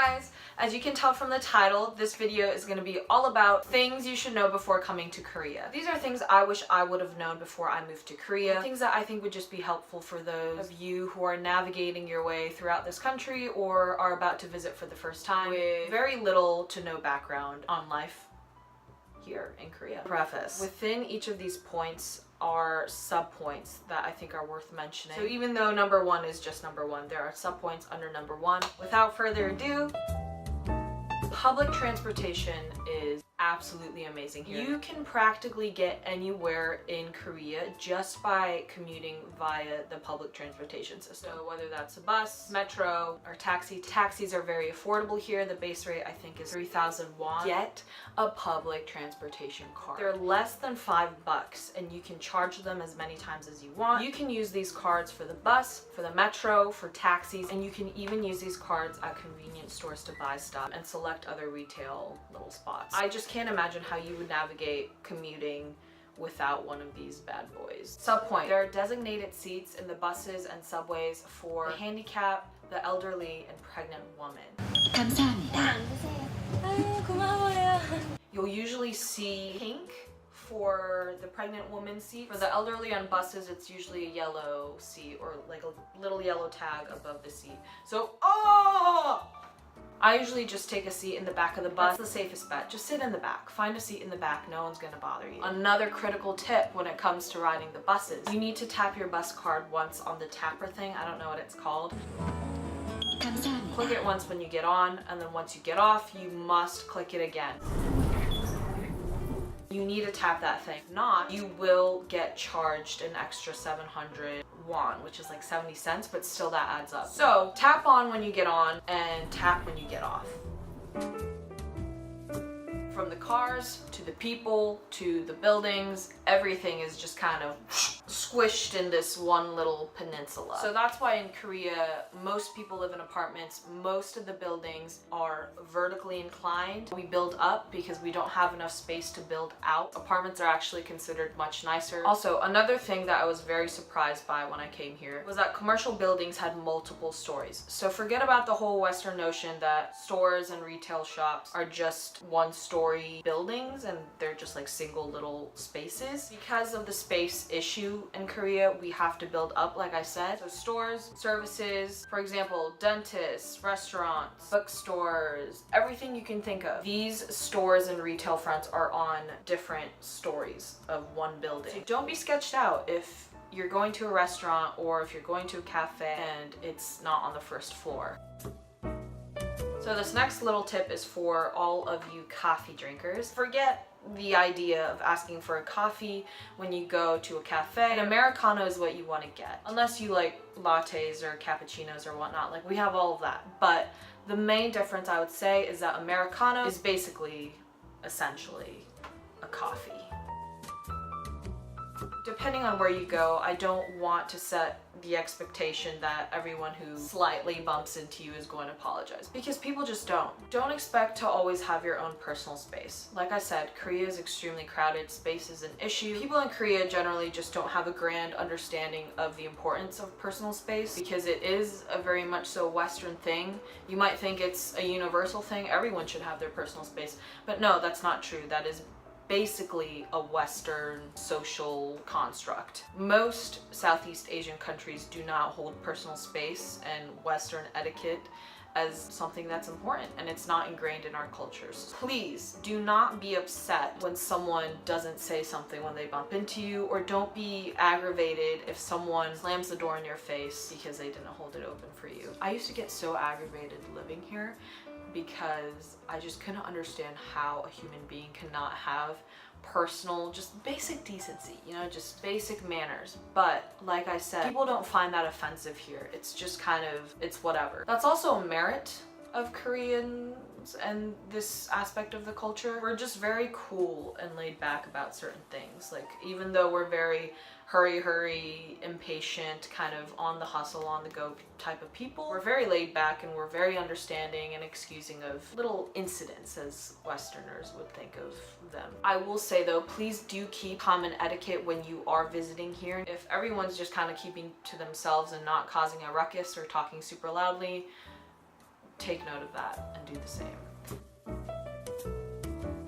guys, as you can tell from the title, this video is going to be all about things you should know before coming to Korea. These are things I wish I would have known before I moved to Korea. Things that I think would just be helpful for those of you who are navigating your way throughout this country or are about to visit for the first time with very little to no background on life here in Korea. Preface. Within each of these points are sub-points that I think are worth mentioning. So even though number one is just number one, there are sub-points under number one. Without further ado, public transportation is absolutely amazing here. You can practically get anywhere in Korea just by commuting via the public transportation system. So whether that's a bus, metro, or taxi. Taxis are very affordable here. The base rate I think is 3,000 won. Get a public transportation card. They're less than $5 and you can charge them as many times as you want. You can use these cards for the bus, for the metro, for taxis, and you can even use these cards at convenience stores to buy stuff and select other retail little spots. I just can't imagine how you would navigate commuting without one of these bad boys. Subpoint. There are designated seats in the buses and subways for the handicapped, the elderly, and pregnant women. 감사합니다. You'll usually see pink for the pregnant woman seat. For the elderly on buses, it's usually a yellow seat or like a little yellow tag above the seat. So, I usually just take a seat in the back of the bus. That's the safest bet. Just sit in the back. Find a seat in the back. No one's gonna bother you. Another critical tip when it comes to riding the buses. You need to tap your bus card once on the tapper thing. I don't know what it's called. 감사합니다. Click it once when you get on, and then once you get off, you must click it again. You need to tap that thing. If not, you will get charged an extra 700 won, which is like 70 cents, but still that adds up. So tap on when you get on and tap when you get off. From the cars to the people to the buildings, everything is just kind of squished in this one little peninsula. So that's why in Korea, most people live in apartments. Most of the buildings are vertically inclined. We build up because we don't have enough space to build out. Apartments are actually considered much nicer. Also, another thing that I was very surprised by when I came here was that commercial buildings had multiple stories. So forget about the whole Western notion that stores and retail shops are just one-story buildings and they're just like single little spaces. Because of the space issue in Korea, we have to build up, like I said. So stores, services, for example, dentists, restaurants, bookstores, everything you can think of. These stores and retail fronts are on different stories of one building. So don't be sketched out if you're going to a restaurant or if you're going to a cafe and it's not on the first floor. So this next little tip is for all of you coffee drinkers. Forget the idea of asking for a coffee when you go to a cafe. An Americano is what you want to get. Unless you like lattes or cappuccinos or whatnot. Like we have all of that. But the main difference I would say is that Americano is basically, essentially, a coffee. Depending on where you go, I don't want to set the expectation that everyone who slightly bumps into you is going to apologize, because people just don't. Don't expect to always have your own personal space. Like I said, Korea is extremely crowded. Space is an issue. People in Korea generally just don't have a grand understanding of the importance of personal space because it is a very much so Western thing. You might think it's a universal thing. Everyone should have their personal space. But no, that's not true. That is basically a Western social construct. Most Southeast Asian countries do not hold personal space and Western etiquette as something that's important, and it's not ingrained in our cultures. Please do not be upset when someone doesn't say something when they bump into you, or don't be aggravated if someone slams the door in your face because they didn't hold it open for you. I used to get so aggravated living here because I just couldn't understand how a human being cannot have personal, just basic decency, you know, just basic manners. But like I said, people don't find that offensive here. It's just kind of, it's whatever. That's also a merit of Koreans and this aspect of the culture. We're just very cool and laid back about certain things. Like, even though we're very hurry, impatient, kind of on the hustle, on the go type of people, we're very laid back and we're very understanding and excusing of little incidents, as Westerners would think of them. I will say though, please do keep common etiquette when you are visiting here. If everyone's just kind of keeping to themselves and not causing a ruckus or talking super loudly, take note of that and do the same.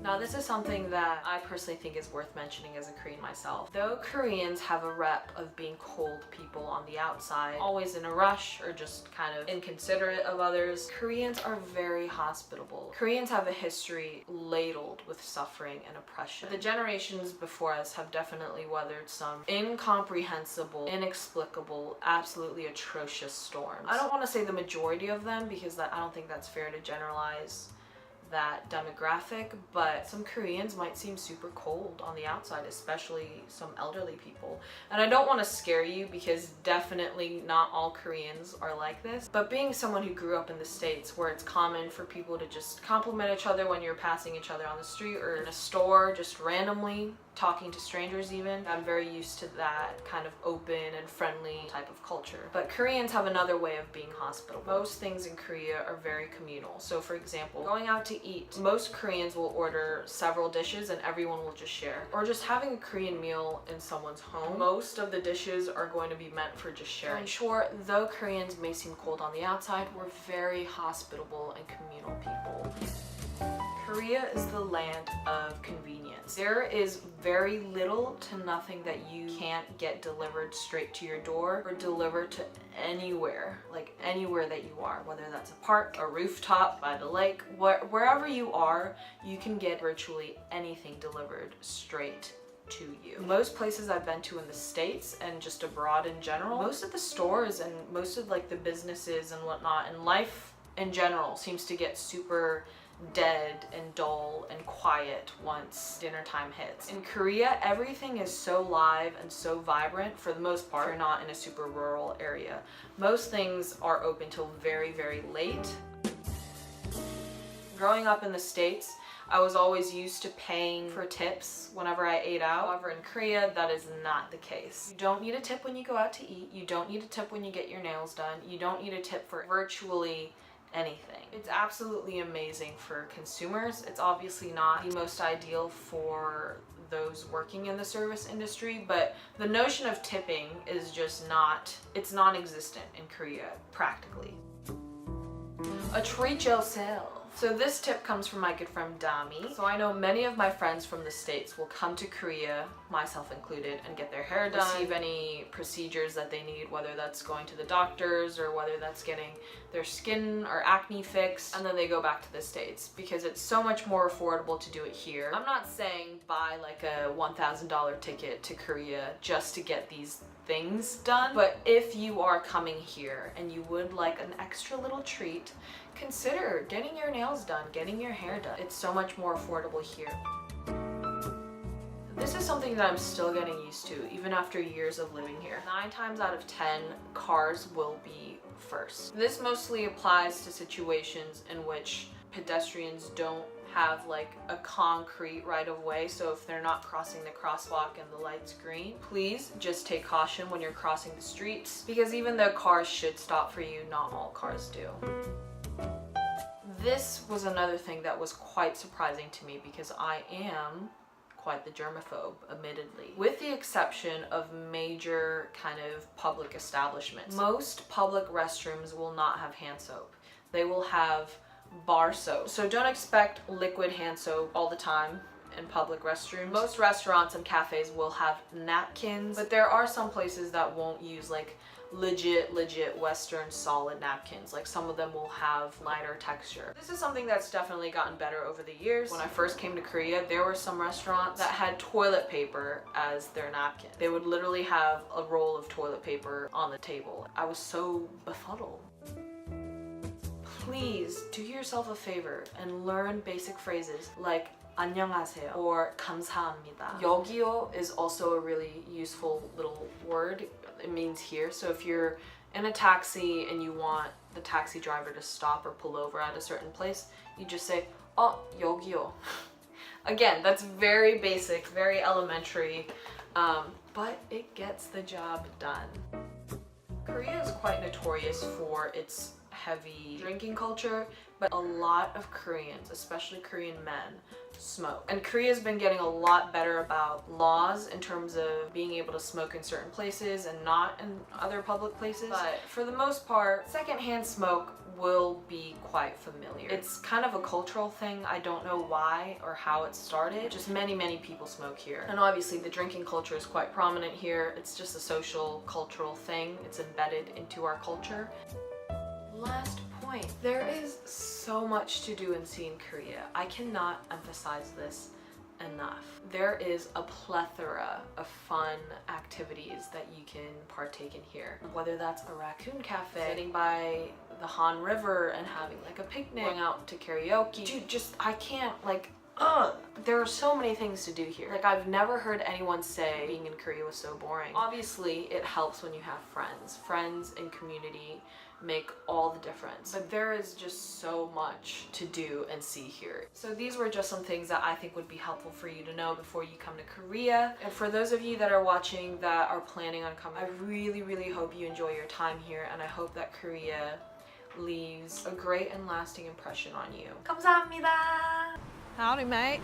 Now this is something that I personally think is worth mentioning as a Korean myself. Though Koreans have a rep of being cold people on the outside, always in a rush or just kind of inconsiderate of others, Koreans are very hospitable. Koreans have a history ladled with suffering and oppression. The generations before us have definitely weathered some incomprehensible, inexplicable, absolutely atrocious storms. I don't want to say the majority of them because I don't think that's fair to generalize that demographic, but some Koreans might seem super cold on the outside, especially some elderly people. And I don't want to scare you because definitely not all Koreans are like this, but being someone who grew up in the States where it's common for people to just compliment each other when you're passing each other on the street or in a store, just randomly talking to strangers even, I'm very used to that kind of open and friendly type of culture. But Koreans have another way of being hospitable. Most things in Korea are very communal. So for example, going out to eat, most Koreans will order several dishes and everyone will just share. Or just having a Korean meal in someone's home, most of the dishes are going to be meant for just sharing. In short, though Koreans may seem cold on the outside, we're very hospitable and communal people. Korea is the land of convenience. There is very little to nothing that you can't get delivered straight to your door or delivered to anywhere, like anywhere that you are, whether that's a park, a rooftop, by the lake, wherever you are, you can get virtually anything delivered straight to you. Most places I've been to in the States and just abroad in general, most of the stores and most of like the businesses and whatnot and life in general seems to get super dead and dull and quiet once dinner time hits. In Korea, everything is so live and so vibrant for the most part. If you're not in a super rural area. Most things are open till very, very late. Growing up in the States, I was always used to paying for tips whenever I ate out. However, in Korea, that is not the case. You don't need a tip when you go out to eat. You don't need a tip when you get your nails done. You don't need a tip for virtually anything. It's absolutely amazing for consumers. It's obviously not the most ideal for those working in the service industry, but the notion of tipping is just it's non-existent in Korea, practically. A treat yourself. So this tip comes from my good friend Dami. So I know many of my friends from the States will come to Korea, myself included, and get their hair done, receive any procedures that they need, whether that's going to the doctors or whether that's getting their skin or acne fixed, and then they go back to the States because it's so much more affordable to do it here. I'm not saying buy like a $1,000 ticket to Korea just to get these things done, but if you are coming here and you would like an extra little treat, consider getting your nails done, getting your hair done. It's so much more affordable here. This is something that I'm still getting used to, even after years of living here. 9 times out of 10, cars will be first. This mostly applies to situations in which pedestrians don't have like a concrete right of way, so if they're not crossing the crosswalk and the light's green, please just take caution when you're crossing the streets, because even though cars should stop for you, not all cars do. This was another thing that was quite surprising to me because I am quite the germaphobe, admittedly. With the exception of major kind of public establishments. Most public restrooms will not have hand soap. They will have bar soap. So don't expect liquid hand soap all the time in public restrooms. Most restaurants and cafes will have napkins, but there are some places that won't use like legit Western solid napkins. Like some of them will have lighter texture. This is something that's definitely gotten better over the years. When I first came to Korea, there were some restaurants that had toilet paper as their napkin. They would literally have a roll of toilet paper on the table. I was so befuddled. Please do yourself a favor and learn basic phrases like 안녕하세요 or 감사합니다. 여기요 is also a really useful little word. It means here. So if you're in a taxi and you want the taxi driver to stop or pull over at a certain place, you just say 여기요. Again, that's very basic, very elementary, but it gets the job done. Korea is quite notorious for its heavy drinking culture, but a lot of Koreans, especially Korean men, smoke. And Korea's been getting a lot better about laws in terms of being able to smoke in certain places and not in other public places. But for the most part, secondhand smoke will be quite familiar. It's kind of a cultural thing. I don't know why or how it started. Just many people smoke here. And obviously the drinking culture is quite prominent here. It's just a social, cultural thing. It's embedded into our culture. Last point. There is so much to do and see in Korea. I cannot emphasize this enough. There is a plethora of fun activities that you can partake in here. Whether that's a raccoon cafe, sitting by the Han River and having like a picnic, going out to karaoke. Dude, just, I can't, like, there are so many things to do here. Like, I've never heard anyone say being in Korea was so boring. Obviously, it helps when you have friends. Friends and community make all the difference. But there is just so much to do and see here. So these were just some things that I think would be helpful for you to know before you come to Korea. And for those of you that are watching that are planning on coming, I really hope you enjoy your time here, and I hope that Korea leaves a great and lasting impression on you. 감사합니다. Howdy, mate.